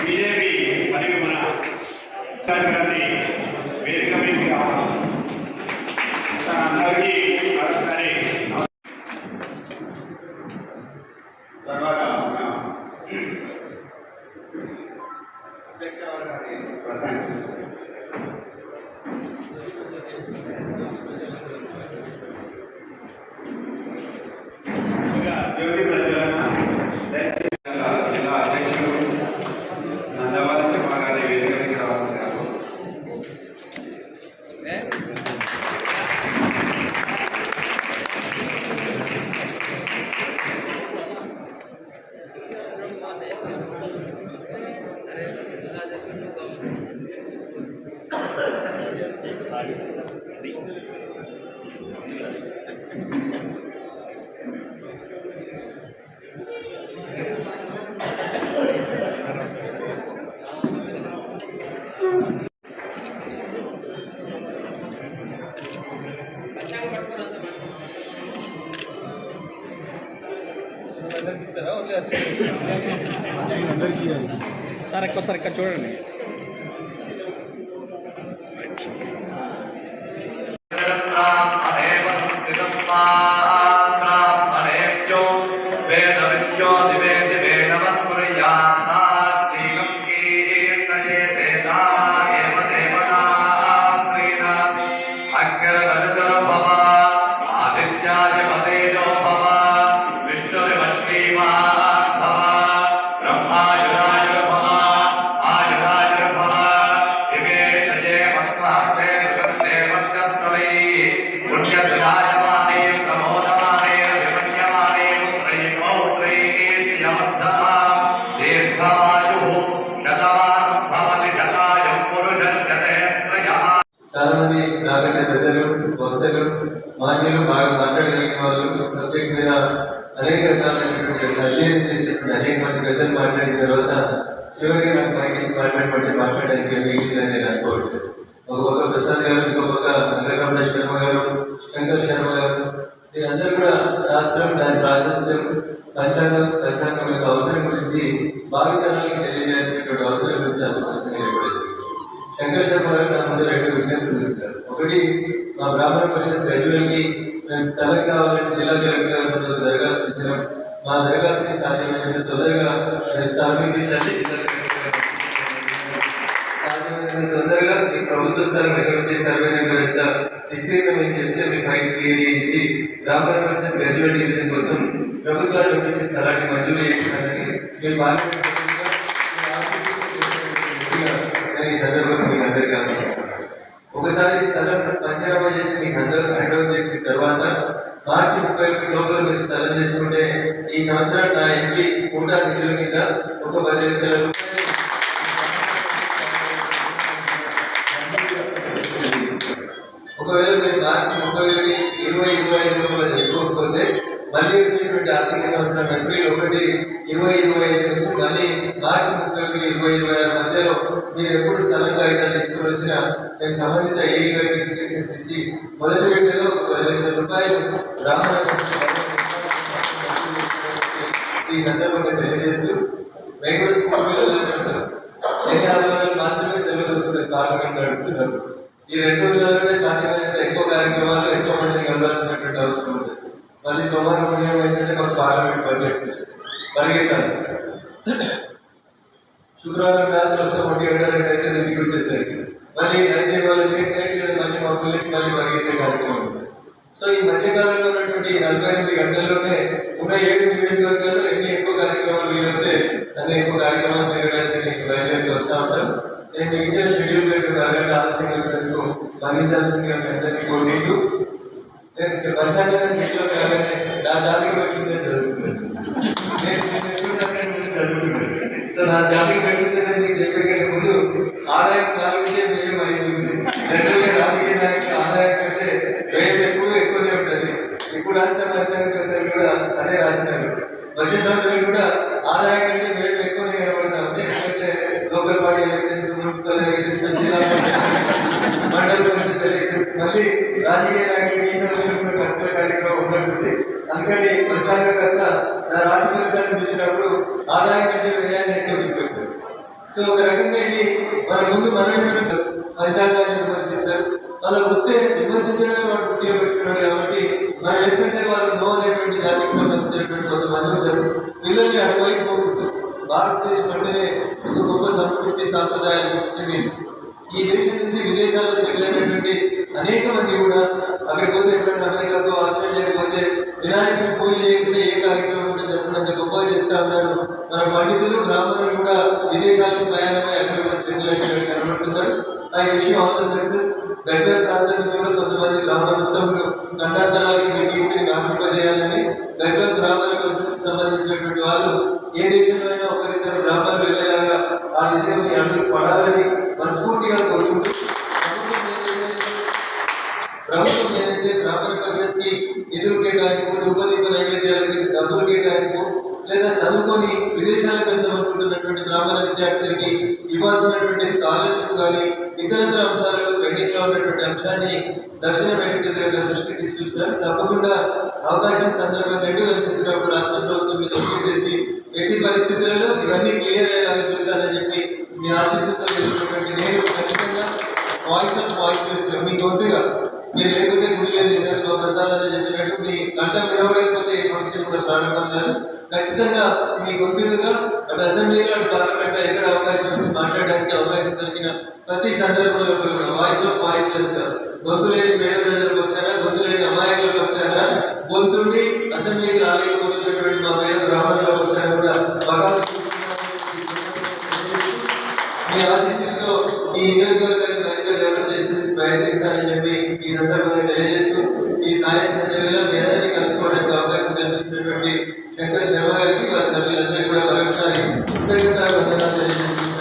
BJP మరియు మన గారిని వేదిక మీదకి రావాలి. అందరికీ మరోసారి తర్వాత అధ్యక్ష గారి ప్రసంగం దేవుడి ప్రజలన జిల్లా అధ్యక్షుడు నందవాల శర్మ గారి వేదికకి రావాల్సినారు. సార్ ఎక్కువసారి ఇక్కడ చూడండి. చాలా మంది నాకంటే పెద్దలు వక్తలు మాన్యులు బాగా మాట్లాడగలిగిన వాళ్ళు సబ్జెక్ట్ మీద అనేక రకాలైనటువంటి అధ్యయనం చేసినటువంటి అనేక మంది పెద్దలు మాట్లాడిన తర్వాత చివరికి నాకు మైకి మాట్లాడడానికి మిగిలిందని నేను అనుకోవట్లేదు. ఒక పక్క ప్రసాద్ గారు, ఇంకో పక్క వెంకటరమణ శర్మ గారు, శంకర్ శర్మ గారు, వీరందరూ కూడా శాస్త్రం, దాని ప్రాశస్త్యం, పంచాంగం యొక్క అవసరం గురించి భావితరాలకు తెలియజేసినటువంటి అవసరం గురించి స్పష్టంగా చెప్పలేదు. శంకర్ శర్మ గారు నా ముందు 2 విజ్ఞప్తులు ఇచ్చారు. ఒకటి, మా బ్రాహ్మణ పరిషత్ గజ్వేల్కి మేము స్థలం కావాలంటే జిల్లా కలెక్టర్ గారి ముందు దరఖాస్తు ఇచ్చినాం. మా దరఖాస్తుని సాధ్యమైనంత తొందరగా స్థలం ఇప్పించండి. సాధ్యమైనంత తొందరగా మీ ప్రభుత్వ స్థలం ఎక్కడితే సర్వే నెంబర్ ఎంత విస్తీర్ణం అని చెప్తే మీకు హైట్ క్లియర్ చేయించి బ్రాహ్మణ పరిషత్ గజ్వేల్ డివిజన్ కోసం ప్రభుత్వాన్ని ఒప్పించి స్థలాన్ని మంజూరు చేసినారని మేము ఈ సందర్భంగా మీకు అందరికీ ఆలోచిస్తున్నాను. ఒకసారి స్థలం పంచనామా చేసి మీకు హ్యాండ్ ఓవర్ చేసిన తర్వాత మార్చి 31 లోపల మీరు స్థలం తెచ్చుకుంటే ఈ సంవత్సరం నా ఎంపీ కూటా నిధుల కింద ఒక 10 లక్షల రూపాయలు ఒకవేళ మీరు మార్చి 31 2025 లోపల తెచ్చుకోకపోతే మళ్ళీ వచ్చేటువంటి ఆర్థిక సంవత్సరం ఏప్రిల్ 1, 2025 నుంచి మళ్ళీ మార్చి 31, 2026 మధ్యలో మీరు ఎప్పుడు స్థలం కాగితాలు తీసుకుని వచ్చినా నేను సంబంధిత ఏఈ గారికి ఇన్స్ట్రక్షన్స్ ఇచ్చి మొదటి విడతలో 10 లక్షల రూపాయలు బ్రాహ్మణ ఈ సందర్భంగా తెలియజేస్తూ మేము స్కూల్ పిల్లలు శని ఆదివారాలు మాత్రమే సెలవు దొరుకుతుంది. పార్లమెంట్ నడుస్తున్నారు. ఈ 2 రోజులలోనే సాధ్యమైనంత ఎక్కువ కార్యక్రమాలు ఎక్కువ మందిని కలవాల్సినటువంటి అవసరం ఉంటుంది. మళ్ళీ సోమవారం ఉదయం ఏంటంటే మాకు పార్లమెంట్ పరిగెత్తాలి. శుక్రవారం రాత్రి వస్తే 1 గంట 2 అయితే ఇంటికి వచ్చేసరికి మళ్ళీ అయితే వాళ్ళు లేట్ లేదా మళ్ళీ మా పిల్లలకి మళ్ళీ పరిగెత్తే కార్యక్రమం ఉంటుంది. సో ఈ మధ్యకాలంలో ఉన్నటువంటి 48 గంటల్లోనే ఉన్న 7 నియోజకవర్గాల్లో ఎన్ని ఎక్కువ కార్యక్రమాలు వీలైతే అన్ని ఎక్కువ కార్యక్రమాలు తిరగడానికి మీకు బయలుదేరి వస్తూ ఉంటాం. నేను మీకు ఇచ్చిన షెడ్యూల్ పెట్టి 1 గంట ఆలస్యంగా వచ్చినందుకు మన్నించాల్సిందిగా మీ అందరినీ కోరుకుంటూ నేను పంచాంగ స్థితిలోకి రాగానే నా జాతకం ఎట్లుందే జరుగుతుంది. నేను చదువుకున్నాను. సో నా జాతికి పెట్టుకుంటుందని మీకు చెప్పే కంటే ముందు ఆదాయం 4 వ్యయం 5 ఉంది. జనరల్గా రాజకీయ నాయకుల ఆదాయం కంటే వ్యయం ఎప్పుడూ ఎక్కువనే ఉంటుంది. ఇప్పుడు రాసిన పంచాంగ పెద్దలు కూడా అదే రాసినారు. వచ్చే సంవత్సరం కూడా ఆదాయం కంటే వ్యయం ఎక్కువనే కనబడతా ఉంది. ఎందుకంటే local body elections, municipal elections, జిల్లా మండల పరిషత్ ఎలక్షన్స్, మళ్ళీ రాజకీయ నాయకులకి ఈ సంవత్సరం కూడా ఖర్చుల కార్యక్రమం ఉన్నట్టుంది. అందుకని పంచాంగకర్త నా రాశి ఫలితాన్ని చూసినప్పుడు ఆదాయం కంటే వ్యయాన్ని ఎక్కువ చూపెట్టారు. సో ఒక రకంగా ఇది మన ముందు మనల్ని పంచాంగాన్ని విమర్శిస్తారు. వాళ్ళ వృత్తి విమర్శించడమే వాడు వృత్తిగా పెట్టుకున్నాడు కాబట్టి మనం వేస్తుంటే వాళ్ళు నో అనేటువంటి జాతికి సంబంధించినటువంటి కొంతమంది ఉంటారు. పిల్లల్ని అటువైపు పోతుంది. భారతదేశం అంటేనే ఒక గొప్ప సంస్కృతి సాంప్రదాయాలు ఈ దేశం నుంచి విదేశాల్లో సెటిల్ అయినటువంటి అనేక మంది కూడా అక్కడికి పోతే ఎప్పుడైనా అమెరికాకు, ఆస్ట్రేలియాకి పోతే వినాయకుని పూజ చేయకుండా ఏ కార్యక్రమం కూడా జరపడంత గొప్పగా చేస్తా ఉన్నారు. మన పండితులు, బ్రాహ్మణులు కూడా విదేశాలకు ప్రయాణమై అక్కడ కూడా సెటిల్ అయినట్టు కనబడుతున్నారు. I wish you all the success. దగ్గర ప్రాంతం నుంచి కూడా కొంతమంది బ్రాహ్మణ ఉత్తములు ఖండాంతరాలకి మీ కీర్తిని జ్ఞాపింపజేయాలని దగ్గర బ్రాహ్మణ పరిషత్కు సంబంధించినటువంటి వాళ్ళు ఏ దేశంలో అయినా ఒకరిద్దరు బ్రాహ్మణులు వెళ్ళేలాగా ఆ విషయం మీ అడుగులు పడాలని మనస్ఫూర్తిగా కోరుకుంటూ ప్రభుత్వం ఏదైతే బ్రాహ్మణ పరిషత్కి నిధులు కేటాయింపు, రూపదీప నైవేద్యాలకి డబ్బులు కేటాయింపు, లేదా చదువుకొని విదేశాలకు వెళ్దామనుకుంటున్నటువంటి బ్రాహ్మణ విద్యార్థులకి ఇవ్వాల్సినటువంటి స్కాలర్షిప్ కానీ ఇతరత్ర అంశాలలో పెండింగ్ లో ఉన్నటువంటి అంశాన్ని దక్షిణ వెంకటేశ్వర గారి దృష్టికి తీసుకొచ్చినారు. తప్పకుండా అవకాశం సందర్భం రెండు కలిసినప్పుడు రాష్ట్ర ప్రభుత్వం మీద ఒత్తిడి తెచ్చి ఎట్టి పరిస్థితులలో ఇవన్నీ క్లియర్ అయ్యేలాగా చూడాలని చెప్పి మీ ఆశీస్సుతో చేసినటువంటి నేను ఖచ్చితంగా వాయిస్ ఆఫ్ వాయిస్ మీ గొంతుగా మీరు లేకపోతే గుడి లేదు ప్రసాద్ అని చెప్పినట్టు మీ గంట వినవలేకపోతే ఈ ఫంక్షన్ కూడా ప్రారంభం కాదు. ఖచ్చితంగా మీ గొంతుగా అటు అసెంబ్లీలో అటు పార్లమెంట్ ఎక్కడ అవకాశం వచ్చి మాట్లాడడానికి అవకాశం దొరికిన ప్రతి సందర్భంలో వాయిస్ ఆఫ్ వాయిస్లెస్ గా గొంతు లేని పేద ప్రజల పక్షాన, గొంతు లేని అమాయకుల పక్షాన, గొంతుండి అసెంబ్లీకి రాలేకపోతున్నటువంటి మా పేద బ్రాహ్మణుల పక్షాన కూడా బాగా మీ ఆశీస్సులతో ఈ నియోజకవర్గాన్ని మరింత డెవలప్ చేసేందుకు ప్రయత్నిస్తానని చెప్పి ఈ సందర్భంగా తెలియజేస్తూ ఈ సాయం సందర్భంలో మీ అందరినీ కలుసుకోవడానికి అవకాశం కల్పిస్తున్నటువంటి శంకర్ శర్మ గారికి వారి సభ్యులందరికీ కూడా మరొకసారి కృతజ్ఞతలు తెలియజేస్తున్నాను.